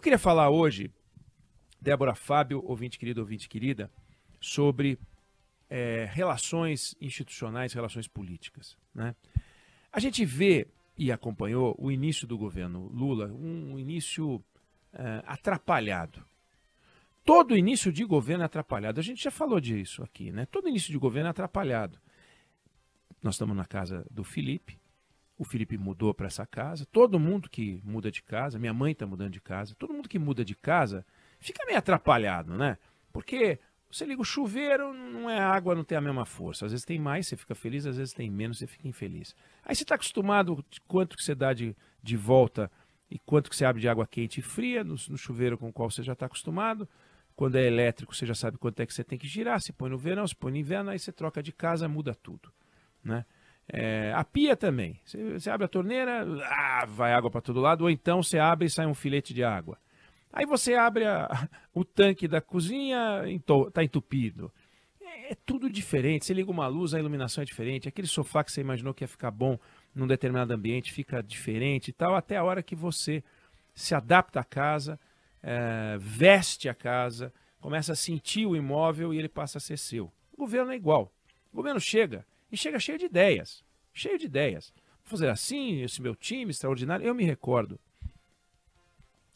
Eu queria falar hoje, Débora Fábio, ouvinte querida, sobre relações institucionais, relações políticas, né? A gente vê e acompanhou o início do governo Lula, um início atrapalhado. Todo início de governo é atrapalhado. A gente já falou disso aqui, né? Todo início de governo é atrapalhado. Nós estamos na casa do Felipe. O Felipe mudou para essa casa. Todo mundo que muda de casa, minha mãe está mudando de casa, todo mundo que muda de casa fica meio atrapalhado, né? Porque você liga o chuveiro, não é água, não tem a mesma força. Às vezes tem mais, você fica feliz, às vezes tem menos, você fica infeliz. Aí você está acostumado quanto que você dá de volta e quanto que você abre de água quente e fria no chuveiro com o qual você já está acostumado. Quando é elétrico, você já sabe quanto é que você tem que girar. Se põe no verão, se põe no inverno, aí você troca de casa, muda tudo, né? A pia também. Você abre a torneira, vai água para todo lado, ou então você abre e sai um filete de água. Aí você abre o tanque da cozinha, está entupido. É tudo diferente. Você liga uma luz, a iluminação é diferente. Aquele sofá que você imaginou que ia ficar bom num determinado ambiente fica diferente e tal, até a hora que você se adapta à casa, veste a casa, começa a sentir o imóvel e ele passa a ser seu. O governo é igual. O governo chega e chega cheio de ideias. Cheio de ideias. Vou fazer assim, esse meu time extraordinário. Eu me recordo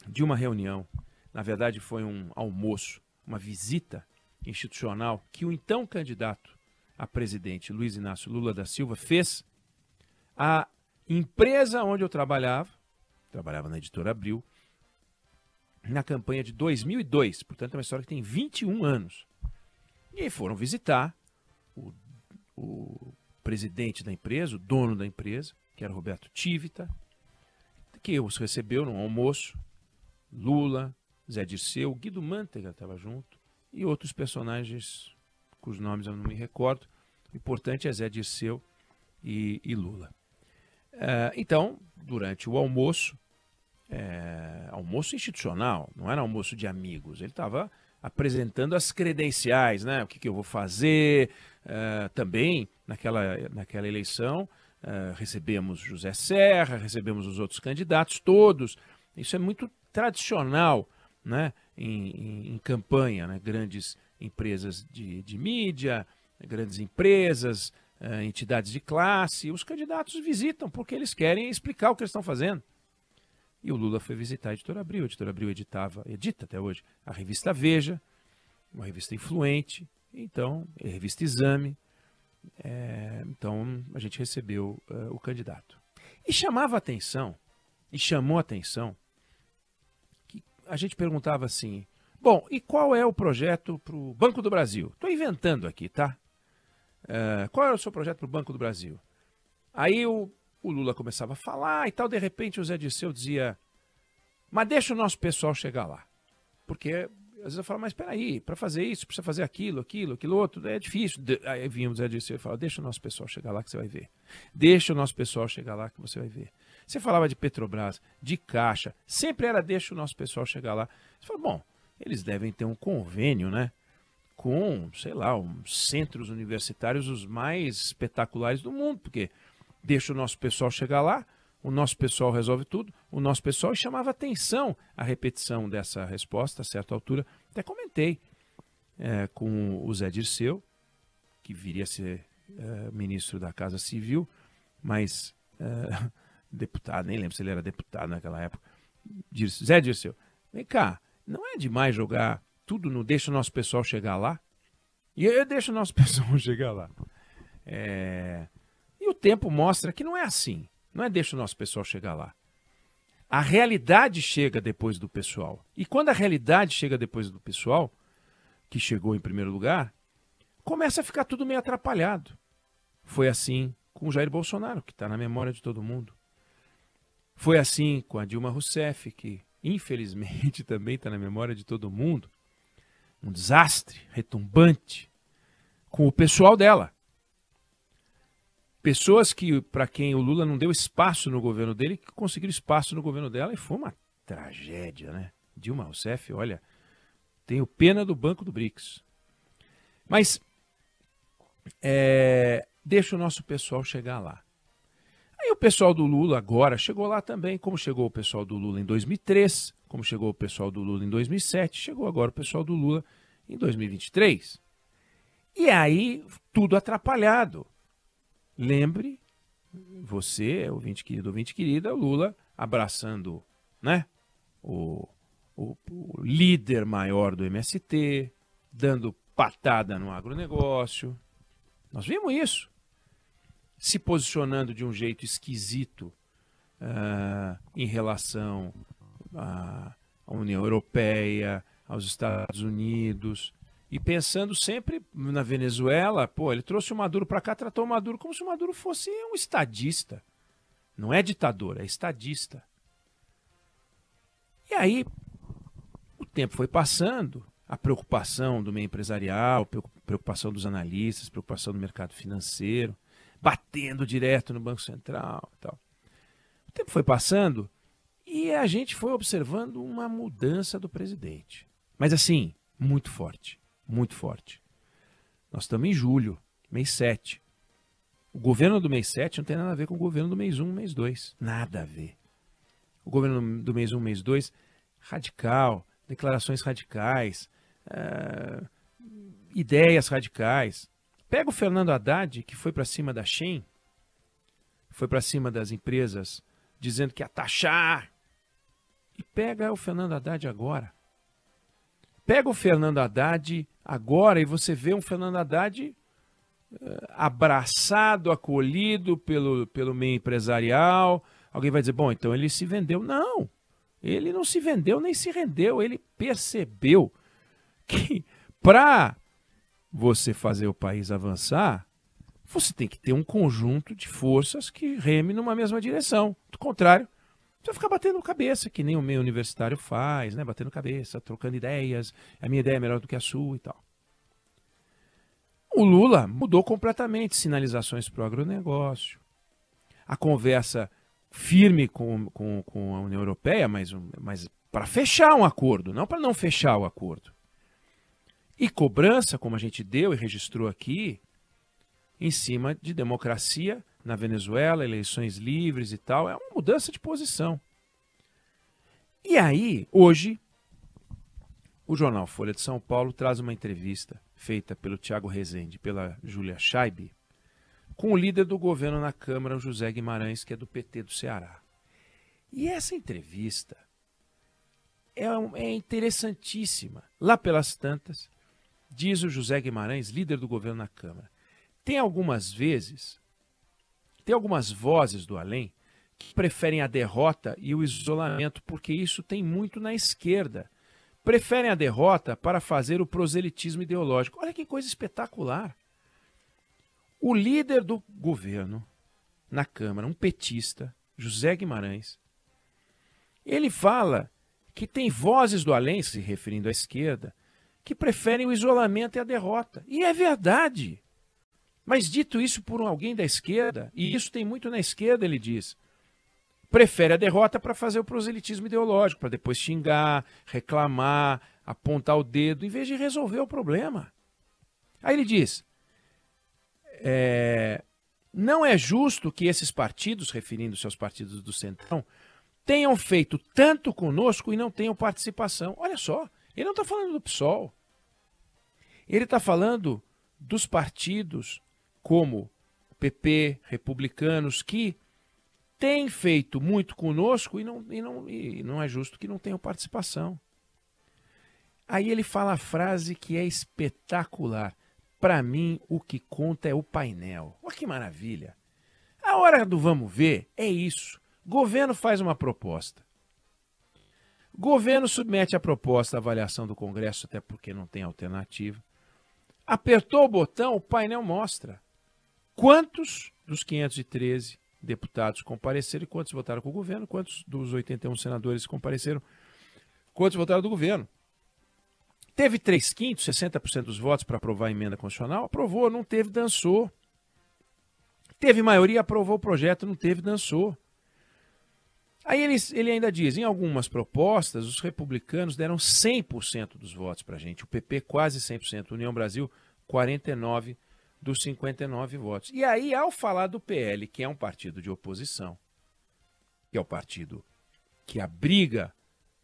de uma reunião, na verdade foi um almoço, uma visita institucional que o então candidato a presidente, Luiz Inácio Lula da Silva, fez à empresa onde eu trabalhava na Editora Abril, na campanha de 2002, portanto é uma história que tem 21 anos. E aí foram visitar o presidente da empresa, o dono da empresa, que era Roberto Tivita, que os recebeu num almoço. Lula, Zé Dirceu, Guido Mantega estava junto e outros personagens cujos nomes eu não me recordo. O importante é Zé Dirceu e Lula. Então, durante o almoço, almoço institucional, não era almoço de amigos, ele estava apresentando as credenciais, né? O que eu vou fazer. Também, naquela eleição, recebemos José Serra, recebemos os outros candidatos, todos. Isso é muito tradicional, né, em campanha, né, grandes empresas de mídia, grandes empresas, entidades de classe, os candidatos visitam porque eles querem explicar o que eles estão fazendo. E o Lula foi visitar a Editora Abril. A Editora Abril edita até hoje a revista Veja, uma revista influente, então, a revista Exame. Então a gente recebeu o candidato. E chamava atenção, e chamou atenção, a gente perguntava assim, bom, e qual é o projeto para o Banco do Brasil? Estou inventando aqui, tá? Qual é o seu projeto para o Banco do Brasil? Aí o Lula começava a falar e tal, de repente o Zé Dirceu dizia, mas deixa o nosso pessoal chegar lá. Porque às vezes eu falo, mas espera aí, para fazer isso, precisa fazer aquilo outro, é difícil. Aí vinha o Zé Dirceu e falava, deixa o nosso pessoal chegar lá que você vai ver. Deixa o nosso pessoal chegar lá que você vai ver. Você falava de Petrobras, de Caixa, sempre era deixa o nosso pessoal chegar lá. Você fala, bom, eles devem ter um convênio, né, com, sei lá, uns centros universitários os mais espetaculares do mundo, porque deixa o nosso pessoal chegar lá, o nosso pessoal resolve tudo, o nosso pessoal, e chamava atenção a repetição dessa resposta, a certa altura. Até comentei com o Zé Dirceu, que viria a ser ministro da Casa Civil, mas deputado, nem lembro se ele era deputado naquela época. Zé Dirceu, vem cá, não é demais jogar tudo no deixa o nosso pessoal chegar lá? E eu deixo o nosso pessoal chegar lá. E o tempo mostra que não é assim. Não é deixa o nosso pessoal chegar lá. A realidade chega depois do pessoal. E quando a realidade chega depois do pessoal, que chegou em primeiro lugar, começa a ficar tudo meio atrapalhado. Foi assim com o Jair Bolsonaro, que está na memória de todo mundo. Foi assim com a Dilma Rousseff, que infelizmente também está na memória de todo mundo. Um desastre retumbante com o pessoal dela. Pessoas para quem o Lula não deu espaço no governo dele, que conseguiram espaço no governo dela, e foi uma tragédia, né? Dilma Rousseff, olha, tenho pena do Banco do BRICS. Mas deixa o nosso pessoal chegar lá. Aí o pessoal do Lula agora chegou lá também, como chegou o pessoal do Lula em 2003, como chegou o pessoal do Lula em 2007, chegou agora o pessoal do Lula em 2023. E aí, tudo atrapalhado. Lembre, você, ouvinte querido, ouvinte querida, o Lula abraçando, né, o líder maior do MST, dando patada no agronegócio. Nós vimos isso. Se posicionando de um jeito esquisito em relação à União Europeia, aos Estados Unidos, e pensando sempre na Venezuela. Pô, ele trouxe o Maduro para cá, tratou o Maduro como se o Maduro fosse um estadista. Não é ditador, é estadista. E aí, o tempo foi passando, a preocupação do meio empresarial, preocupação dos analistas, preocupação do mercado financeiro, batendo direto no Banco Central e tal. O tempo foi passando e a gente foi observando uma mudança do presidente. Mas assim, muito forte, muito forte. Nós estamos em julho, mês 7. O governo do mês 7 não tem nada a ver com o governo do mês 1, mês 2. Nada a ver. O governo do mês 1, mês 2, radical, declarações radicais, ideias radicais. Pega o Fernando Haddad, que foi para cima da Shein, foi para cima das empresas, dizendo que ia taxar. E pega o Fernando Haddad agora. Pega o Fernando Haddad agora e você vê um Fernando Haddad abraçado, acolhido pelo meio empresarial. Alguém vai dizer, bom, então ele se vendeu. Não, ele não se vendeu nem se rendeu. Ele percebeu que para você fazer o país avançar, você tem que ter um conjunto de forças que reme numa mesma direção. Do contrário, você vai ficar batendo cabeça, que nem o meio universitário faz, né? Batendo cabeça, trocando ideias, a minha ideia é melhor do que a sua e tal. O Lula mudou completamente, sinalizações para o agronegócio, a conversa firme com a União Europeia, mas para fechar um acordo, não para não fechar o acordo. E cobrança, como a gente deu e registrou aqui, em cima de democracia na Venezuela, eleições livres e tal. É uma mudança de posição. E aí, hoje, o jornal Folha de São Paulo traz uma entrevista feita pelo Tiago Rezende e pela Júlia Scheibe com o líder do governo na Câmara, o José Guimarães, que é do PT do Ceará. E essa entrevista é interessantíssima. Lá pelas tantas, diz o José Guimarães, líder do governo na Câmara, tem algumas vozes do além que preferem a derrota e o isolamento, porque isso tem muito na esquerda. Preferem a derrota para fazer o proselitismo ideológico. Olha que coisa espetacular. O líder do governo na Câmara, um petista, José Guimarães, ele fala que tem vozes do além, se referindo à esquerda, que preferem o isolamento e a derrota. E é verdade. Mas dito isso por alguém da esquerda, e isso tem muito na esquerda, ele diz, prefere a derrota para fazer o proselitismo ideológico, para depois xingar, reclamar, apontar o dedo, em vez de resolver o problema. Aí ele diz, não é justo que esses partidos, referindo-se aos partidos do Centrão, tenham feito tanto conosco e não tenham participação. Olha só, ele não está falando do PSOL. Ele está falando dos partidos como o PP, republicanos, que têm feito muito conosco e não é justo que não tenham participação. Aí ele fala a frase que é espetacular. Para mim, o que conta é o painel. Olha que maravilha. A hora do vamos ver é isso. Governo faz uma proposta. Governo submete a proposta à avaliação do Congresso, até porque não tem alternativa. Apertou o botão, o painel mostra quantos dos 513 deputados compareceram e quantos votaram com o governo, quantos dos 81 senadores compareceram, quantos votaram do governo. Teve 3/5, 60% dos votos para aprovar a emenda constitucional, aprovou, não teve, dançou. Teve maioria, aprovou o projeto, não teve, dançou. Aí ele ainda diz, em algumas propostas, os republicanos deram 100% dos votos para a gente, o PP quase 100%, União Brasil 49% dos 59 votos. E aí, ao falar do PL, que é um partido de oposição, que é o partido que abriga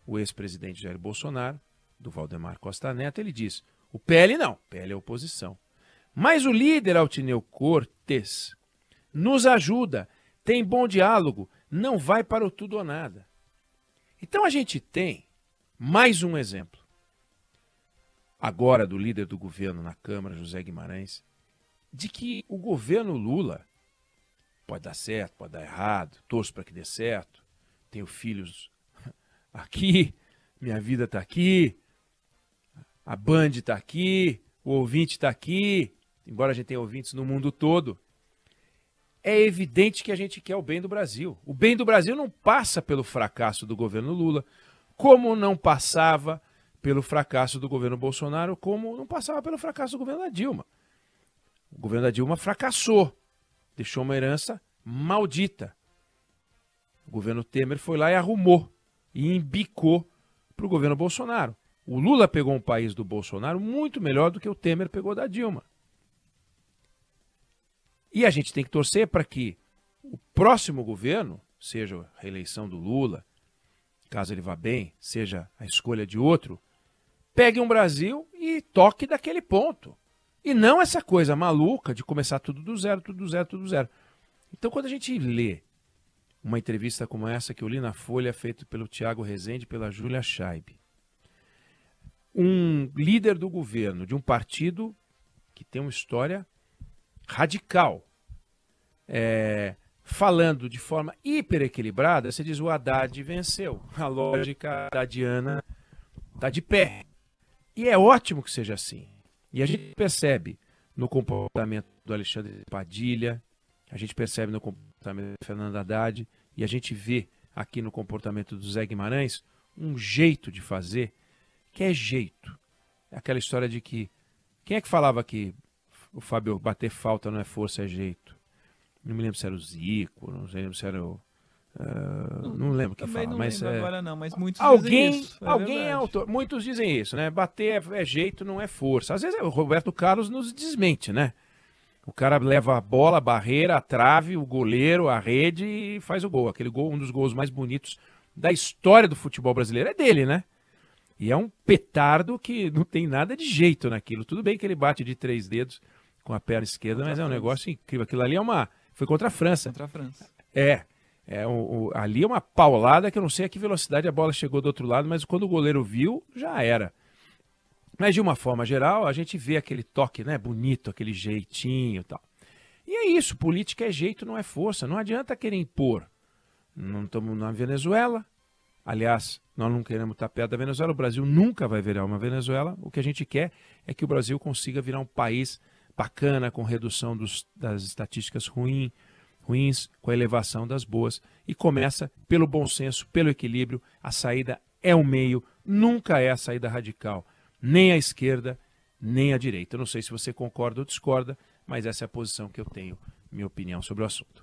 o ex-presidente Jair Bolsonaro, do Valdemar Costa Neto, ele diz, o PL não, o PL é oposição. Mas o líder Altineu Cortes nos ajuda, tem bom diálogo, não vai para o tudo ou nada. Então a gente tem mais um exemplo. Agora do líder do governo na Câmara, José Guimarães, de que o governo Lula pode dar certo, pode dar errado, torço para que dê certo, tenho filhos aqui, minha vida está aqui, a Band está aqui, o ouvinte está aqui, embora a gente tenha ouvintes no mundo todo. É evidente que a gente quer o bem do Brasil. O bem do Brasil não passa pelo fracasso do governo Lula, como não passava pelo fracasso do governo Bolsonaro, como não passava pelo fracasso do governo da Dilma. O governo da Dilma fracassou, deixou uma herança maldita. O governo Temer foi lá e arrumou, e embicou para o governo Bolsonaro. O Lula pegou um país do Bolsonaro muito melhor do que o Temer pegou da Dilma. E a gente tem que torcer para que o próximo governo, seja a reeleição do Lula, caso ele vá bem, seja a escolha de outro, pegue um Brasil e toque daquele ponto. E não essa coisa maluca de começar tudo do zero, tudo do zero, tudo do zero. Então, quando a gente lê uma entrevista como essa que eu li na Folha, feita pelo Tiago Rezende e pela Júlia Scheib, um líder do governo de um partido que tem uma história radical, falando de forma hiper equilibrada, você diz o Haddad venceu. A lógica haddadiana está de pé. E é ótimo que seja assim. E a gente percebe no comportamento do Alexandre Padilha, a gente percebe no comportamento do Fernando Haddad, e a gente vê aqui no comportamento do Zé Guimarães um jeito de fazer que é jeito. É aquela história de que... Quem é que falava que o Fábio bater falta não é força, é jeito? Não me lembro se era o Zico, não lembro se era o... não lembro quem fala, mas... agora não, mas muitos alguém, dizem isso. Alguém é autor. Muitos dizem isso, né? Bater é jeito, não é força. Às vezes o Roberto Carlos nos desmente, né? O cara leva a bola, a barreira, a trave, o goleiro, a rede e faz o gol. Aquele gol, um dos gols mais bonitos da história do futebol brasileiro é dele, né? E é um petardo que não tem nada de jeito naquilo. Tudo bem que ele bate de 3 dedos com a perna esquerda, mas é um negócio incrível. Aquilo ali foi contra a França. Contra a França. Ali é uma paulada que eu não sei a que velocidade a bola chegou do outro lado, mas quando o goleiro viu, já era. Mas de uma forma geral, a gente vê aquele toque, né, bonito, aquele jeitinho e tal. E é isso, política é jeito, não é força. Não adianta querer impor. Não estamos na Venezuela. Aliás, nós não queremos estar perto da Venezuela. O Brasil nunca vai virar uma Venezuela. O que a gente quer é que o Brasil consiga virar um país bacana, com redução das estatísticas ruins, com a elevação das boas. E começa pelo bom senso, pelo equilíbrio. A saída é o meio, nunca é a saída radical. Nem à esquerda, nem à direita. Eu não sei se você concorda ou discorda, mas essa é a posição que eu tenho, minha opinião sobre o assunto.